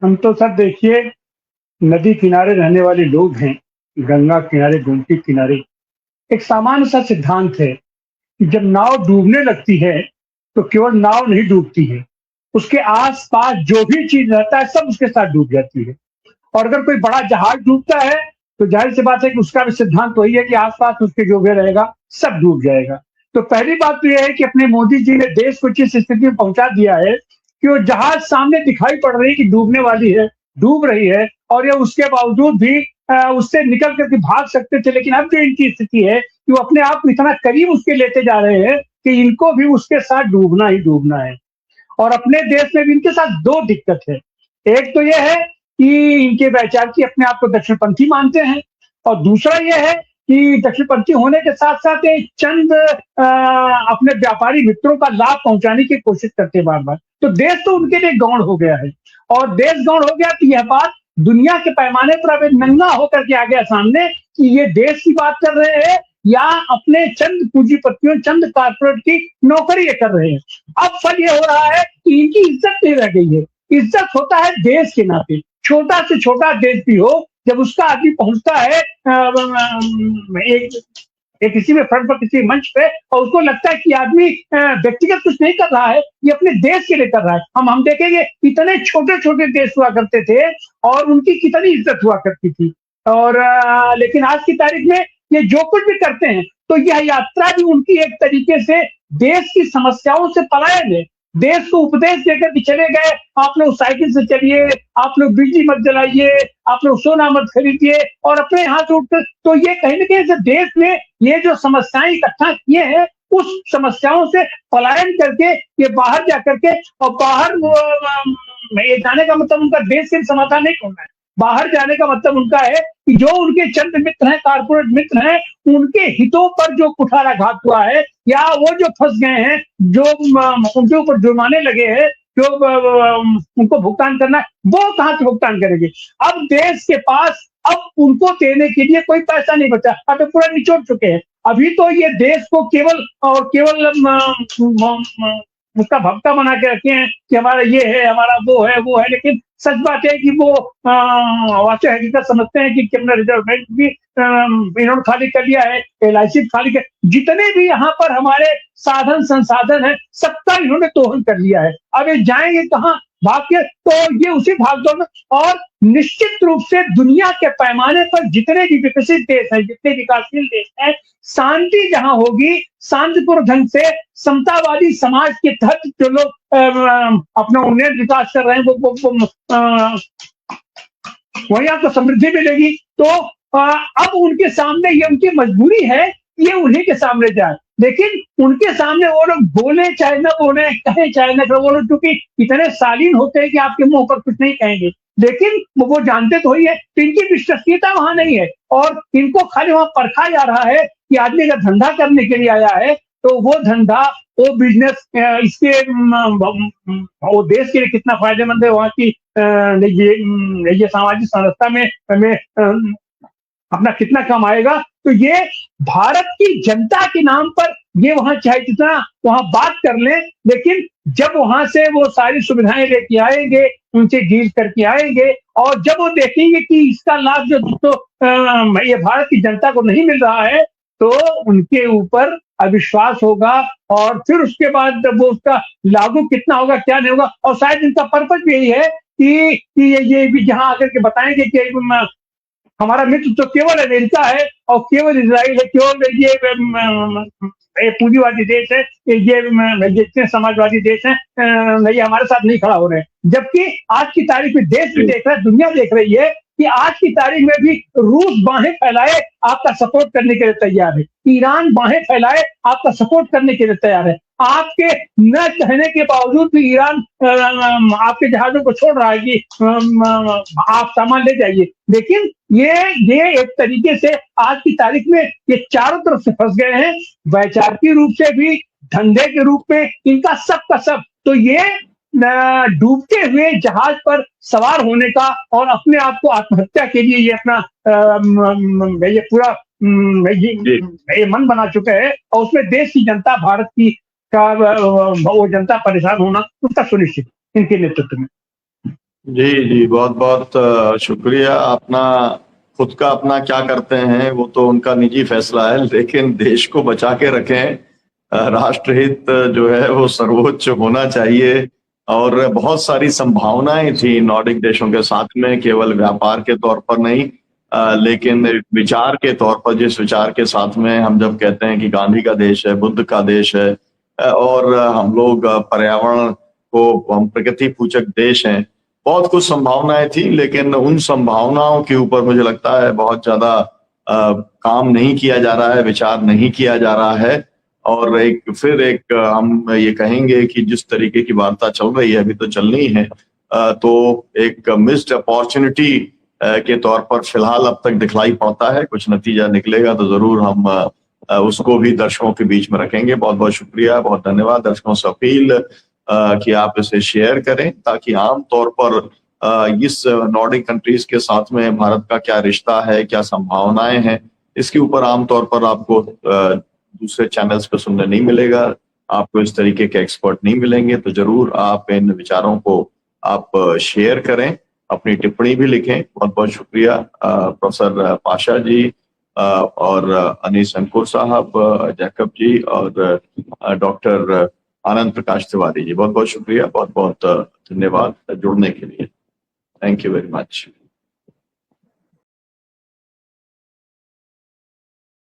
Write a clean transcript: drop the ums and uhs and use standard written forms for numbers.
हम तो सर देखिए नदी किनारे रहने वाले लोग हैं, गंगा किनारे, गोमती किनारे। एक सामान्य सा सिद्धांत है कि जब नाव डूबने लगती है, तो केवल नाव नहीं डूबती है, उसके आस-पास जो भी चीज़ रहता है सब उसके साथ डूब जाती है। और अगर कोई बड़ा जहाज डूबता है, तो ज़ाहिर-सी बात है कि उसका भी सिद्धांत वही है कि आस-पास उसके जो भी रहेगा, सब डूब जाएगा। तो पहली बात तो ये है कि अपने मोदी जी ने देश को जिस स्थिति में पहुँचा दिया है, कि वो जहाज सामने दिखाई पड़ रही है कि डूबने वाली है, डूब रही है और ये उसके बावजूद भी उससे निकल कर के भाग सकते थे। लेकिन अब जो इनकी स्थिति है कि वो अपने आप को इतना करीब उसके लेते जा रहे हैं कि इनको भी उसके साथ डूबना ही डूबना है। और अपने देश में भी इनके साथ 2 दिक्कत है। एक तो ये है कि इनके वैचारिक अपने आप को दक्षिणपंथी मानते हैं और दूसरा ये है कि दक्षिणपंथी होने के साथ-साथ ये चंद अपने व्यापारी मित्रों का लाभ पहुँचाने की कोशिश करते हैं बार-बार। तो देश तो उनके लिए गौण हो गया है और देश गौण हो गया तो यह बात दुनिया के पैमाने पर अब नंगा होकर के आ गया सामने कि ये देश की बात कर रहे हैं या अपने चंद पूंजीपतियों, चंद कारपोरेट की नौकरी ये कर रहे हैं। अब फल ये हो रहा है कि इनकी इज्जत नहीं रह गई है। इज्जत होता है देश के नाते। छोटा से छोटा देश भी हो, जब उसका आदमी पहुँचता है एक एक किसी भी फ्रंट पर, किसी मंच पे और उसको लगता है कि आदमी व्यक्तिगत कुछ नहीं कर रहा है, ये अपने देश के लिए कर रहा है। हम देखेंगे इतने छोटे-छोटे देश हुआ करते थे और उनकी कितनी इज्जत हुआ करती थी। और लेकिन आज की तारीख में ये जो कुछ भी करते हैं, तो यह यात्रा भी उनकी एक तरीके से देश की समस्याओं से पलायन है। देश को उपदेश देकर के चले गए, आप लोग साइकिल से चलिए, आप लोग बिजली मत जलाइए, आप लोग सोना मत खरीदिए और अपने यहाँ से उठकर तो ये कहीं न कहीं से देश में ये जो समस्याएँ इकट्ठा किए हैं, उस समस्याओं से पलायन करके ये बाहर जाकर के और बाहर ये जाने का मतलब उनका देश के समाधान नहीं करना है। बाहर जाने का मतलब उनका है कि जो उनके चंद मित्र हैं, कारपोरेट मित्र हैं, उनके हितों पर जो कुठाराघात हुआ है या वो जो फँस गए हैं, जो उनके ऊपर जुर्माने लगे हैं, जो उनको भुगतान करना है, वो कहाँ से भुगतान करेंगे? अब देश के पास अब उनको देने के लिए कोई पैसा नहीं बचा, अब तो पूरा निचोड़ चुके हैं। अभी तो ये देश को केवल और केवल उसका भक्ता बना के रखे हैं कि हमारा ये है, हमारा वो है, लेकिन सच बात है कि वो वाक़ई हकीकत समझते हैं कि अपना रिज़र्व बैंक भी इन्होंने खाली कर लिया है, एलआईसी खाली कर जितने भी यहाँ पर हमारे साधन-संसाधन हैं, सबका इन्होंने दोहन कर लिया है। अब ये जाएँगे कहाँ? भाग के तो ये उसी भागदौड़ में और निश्चित रूप से दुनिया के पैमाने पर जितने भी विकसित देश हैं, जितने विकासशील देश हैं, शांति जहाँ होगी, शांतिपूर्ण ढंग से समतावादी समाज के तहत जो लोग अपना उन्नयन विकास कर रहे हैं वो वहीं आपको समृद्धि मिलेगी। तो अब उनके सामने ये उनकी मजबूरी है, ये उन्हीं के सामने जाए। लेकिन उनके सामने वो लोग बोले चाहे ना बोले, कहें चाहे ना कहें, वो लोग चूँकि इतने शालीन होते हैं कि आपके मुँह पर कुछ नहीं कहेंगे। लेकिन वो जानते तो ही है, तो इनकी विश्वसनीयता वहाँ नहीं है और इनको खाली वहाँ परखा जा रहा है कि आदमी अगर धंधा करने के लिए आया है, तो वो धंधा, वो बिज़नेस इसके वो देश के लिए कितना फ़ायदेमंद है, वहाँ की ये सामाजिक संस्था में अपना कितना कम आएगा। तो ये भारत की जनता के नाम पर ये वहाँ चाहे जितना वहाँ बात कर लें, लेकिन जब वहाँ से वो सारी सुविधाएँ लेके आएँगे, उनसे डील करके आएँगे और जब वो देखेंगे कि इसका लाभ जो ये भारत की जनता को नहीं मिल रहा है, तो उनके ऊपर अविश्वास होगा और फिर उसके बाद वो उसका लागू कितना होगा, क्या नहीं होगा और शायद इनका पर्पस भी यही है कि ये भी जहाँ आकर के बताएँगे कि हमारा मित्र तो केवल अमेरिका है और केवल इज़राइल है, केवल ये पूंजीवादी देश है, ये जितने समाजवादी देश हैं ये हमारे साथ नहीं खड़ा हो रहे हैं। जबकि आज की तारीख में देश भी देख रहा है, दुनिया देख रही है कि आज की तारीख में भी रूस बाहें फैलाए आपका सपोर्ट करने के लिए तैयार है, ईरान बाहें फैलाए आपका सपोर्ट करने के लिए तैयार है। आपके न कहने के बावजूद भी ईरान आपके जहाज़ों को छोड़ रहा है कि आप सामान ले जाइए। लेकिन ये एक तरीके से आज की तारीख में ये चारों तरफ से फँस गए हैं, वैचारिक रूप से भी, धंधे के रूप में, इनका सब का सब। तो ये डूबते हुए जहाज पर सवार होने का और अपने आप को आत्महत्या के लिए ये अपना ये पूरा ये मन बना चुके हैं और उसमें देश की जनता, भारत की का वो जनता परेशान होना उसका सुनिश्चित इनके नेतृत्व में। जी जी, बहुत बहुत शुक्रिया। अपना खुद का अपना क्या करते हैं वो तो उनका निजी फैसला है, लेकिन देश को बचा के रखें। राष्ट्रहित जो है वो सर्वोच्च होना चाहिए। और बहुत सारी संभावनाएं थी नॉर्डिक देशों के साथ में, केवल व्यापार के तौर पर नहीं, लेकिन विचार के तौर पर। जिस विचार के साथ में हम जब कहते हैं कि गांधी का देश है, बुद्ध का देश है, और हम लोग पर्यावरण को, हम प्रकृति पूजक देश हैं, बहुत कुछ संभावनाएं थी। लेकिन उन संभावनाओं के ऊपर मुझे लगता है बहुत ज्यादा काम नहीं किया जा रहा है, विचार नहीं किया जा रहा है। और एक हम ये कहेंगे कि जिस तरीके की वार्ता चल रही है, अभी तो चलनी है, तो एक मिस्ड अपॉर्चुनिटी के तौर पर फिलहाल अब तक दिखलाई पड़ता है। कुछ नतीजा निकलेगा तो जरूर हम उसको भी दर्शकों के बीच में रखेंगे। बहुत बहुत शुक्रिया, बहुत धन्यवाद। दर्शकों से अपील कि आप इसे शेयर करें, ताकि आम तौर पर इस नॉर्डिक कंट्रीज के साथ में भारत का क्या रिश्ता है, क्या संभावनाएं हैं, इसके ऊपर आमतौर पर आपको दूसरे चैनल्स पे सुनने नहीं मिलेगा, आपको इस तरीके के एक्सपर्ट नहीं मिलेंगे। तो जरूर आप इन विचारों को आप शेयर करें, अपनी टिप्पणी भी लिखें। बहुत बहुत शुक्रिया प्रोफेसर पाशा जी, और अनीस अंकुर साहब, जैकब जी, और डॉक्टर आनंद प्रकाश तिवारी जी। बहुत बहुत शुक्रिया, बहुत बहुत धन्यवाद जुड़ने के लिए। Thank you very much.